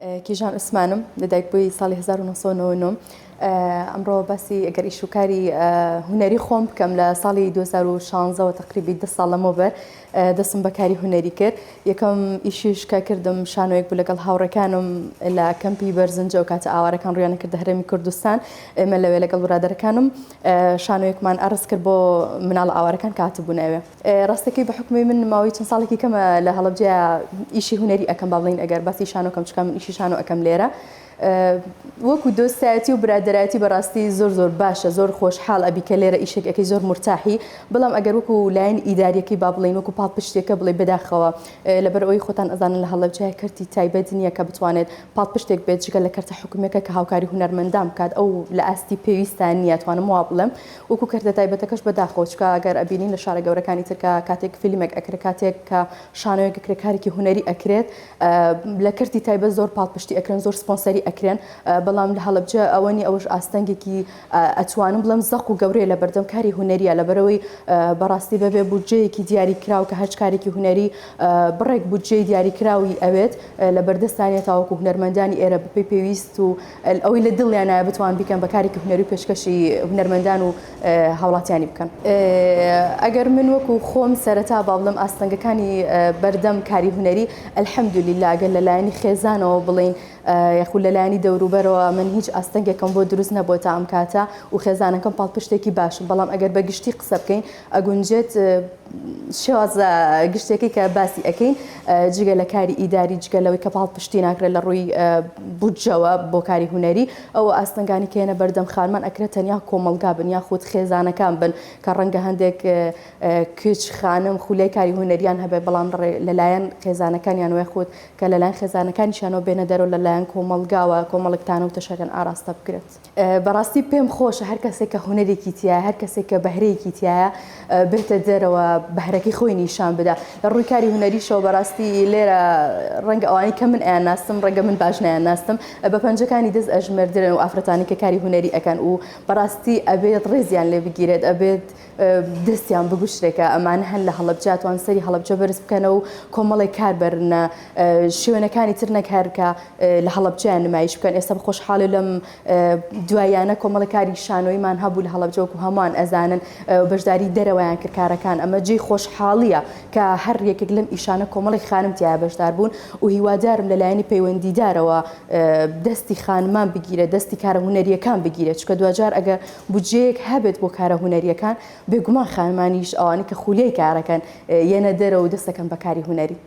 کیژان عوسمانم لەدایک بووی ساڵی 1999 ئەمڕۆ باسی ئەگەر ئیشوکاری هونەری خۆم بکەم لە ساڵی 2016 تقریبی 10 ساڵ لەمەوبەر دەستم بەکاری هونەری کرد. یەکەم ئیشیش کە کردم شانۆیەک بوو لەگەڵ هاوڕەکانم لە کەمپی بەرزنجە و کاتە ئاوارەکان ڕویانە کردە هەرێمی کوردستان. ئێمە لەوێ لەگەڵ برادەرەکانم شانۆیەکمان ئەڕست کرد بۆ مناڵ ئاوارەکان کە هاتبوونەوێ. ڕاستەکەی بە حکمی من ماوەی چەند ساڵێکی کەمە لە هەڵەبجەیە ئیشی هونەری ئەەکەم با بڵین ئەگەر باسی شانۆکەم چکە من ئیشی شانۆ ئەەکەم لێرە. وەکو دۆستایەتی و برادەرایەتی بەڕاستی زۆر باشە، زۆر خۆشحاڵ ئەبی کە لێرە ئیشێک ئەەکەی زۆر مرتاحی. بەڵام ئەگەر وەکو لایەن ئیداریەکەی با بڵین وەکو پاڵپشتێکە بڵێ بەداخەوە لەبەر ئەوەی خۆتان ئەزانن لە هەڵەبجەیە کەرتی تایبەت نییە کە بتوانێت پاڵپشتێک بێت جگە لە کەرتە حکوومەکە کە هاوکاری هونەرمەندان بکات ئەو لە ئاستی پێویستان نییە توانم وا بڵێم وەکو کەرتە تایبەتەکەش بەداخەوە چکە ئەگەر ئەبینین لە شارە گەورەکانی ترکە کاتێک فیلمێک ئەکرێت کاتێک کە شانۆیەک کارێکی هونەری ئەکرێت لە کەرتی تایبەت زۆر پاڵپشتی ئەکرێن، زۆر سپۆنسەری ئەکرێن. بەڵام لە هەڵەبجە ئەوەنی ئەوەش ئاستەنگێکی ئەتوانم بڵم زەق و گەورەیە لە بەردەم کاری هونەریە لەبەرەوەی بەڕاستی بەبێ بودجەیەکی دیاریکراو کە هەر کارێکی هونەری بڕێک بودجەی دیاریکراوی ئەوێت لە بەردەستانیە تاوەکو هونەرمەندانی ئێرە بپێی پێویست و ئەوەی لە دڵیان نایە بتوان بیکەن بە کارێکی هونەری پێشکەشی هونەرمەندان و هاوڵاتیانی بکەن. ئەگەر من وەکو خۆم سەرەتا با بڵم ئاستەنگەکانی بەردەم کاری هونەری ئەلحەمدولیلا ئەگەر لەلایەنی خێزانەوە بڵین یاخود لەلایەنی دەوروبەرەوە من هیچ ئاستەنگێکم بۆ دروست نەبووە تا ئەم کاتە و خێزانەکەم پاڵپشتێکی باشم. بەڵام ئەگەر بە گشتی قسە بکەین ئەگونجێت شێوازە گشتێکی کە باسی ئەەکەین جگە لە کاری ئیداری جگە لەوەی کە پاڵپشتی ناکرێت لە ڕووی بودجەوە بۆ کاری هونەری ئەوە ئاستەنگانی کێنە بەردەم خانمان ئەکرێت تەنیا کۆمەلگا بن یاخود خێزانەکان بن کە ڕەنگە هەندێک کچ خانم خولەی کاری هونەریان هەبێت بەڵام لەلایەن خێزانەکانیان وێ خۆت کە لەلایەن خێزانەکانیشانەوە بێنە دەرەوە لەلایەن کۆمەلگاوە کۆمەڵکتانە و تەشەکەن ئاراستە بکرێت. بەڕاستی پێم خۆشە هەر کەسێک کە هونەرێکی تایە هەر کەسێک کە بەهرەیەکی تایە بێتە دەرەوە بەهرەکەی خۆی نیشان بدا لە ڕووی کاری هونەریشەوە. بەڕاستی لێرە ڕەنگە ئەوانی کە من ئەیانناستم ڕەنگە من باش نایانناستم بە پەنجەکانی دەست ئەژمێردرێن و ئافرەتانی کە کاری هونەری ئەەکەن و بەڕاستی ئەبێت ڕێزیان لێ بگیرێت ئەبێت دەستیان بگوشتێکە ئەمانە هەن لە هەڵەبجاتوان سەری هەڵەبجە بەرز بکەنەوە و کۆمەڵی کار بەرنە شوێنەکانی تر نەکارکە لە هەڵەبجیان نمایش بکەن. ئێستا خۆشحاڵی لەم دوایانە کۆمەڵی کاری شانۆیمان هەبوو لە هەڵەبجەوەکو هەمان ئەزانن بەشداری دەرەوەیان کرد کارەکان. ئەمە جێی خۆشحاڵیە کە هەر یەکێک لەم ئیشانە کۆمەڵی خانم تایە بەشدار بوون و هیوادارم لەلایەنی پەیوەندیدارەوە دەستی خانمان بگیرێت دەستی کارە هونەریەکان بگیرێت چکە دوجار ئەگەر بودجەیەک هەبێت بۆ کارە هونەریەکان بێگومان خانمانیش ئەوانەی کە خولەی کارەکەن یەنە دەرەوە دەستەکەن بە کاری هونەری.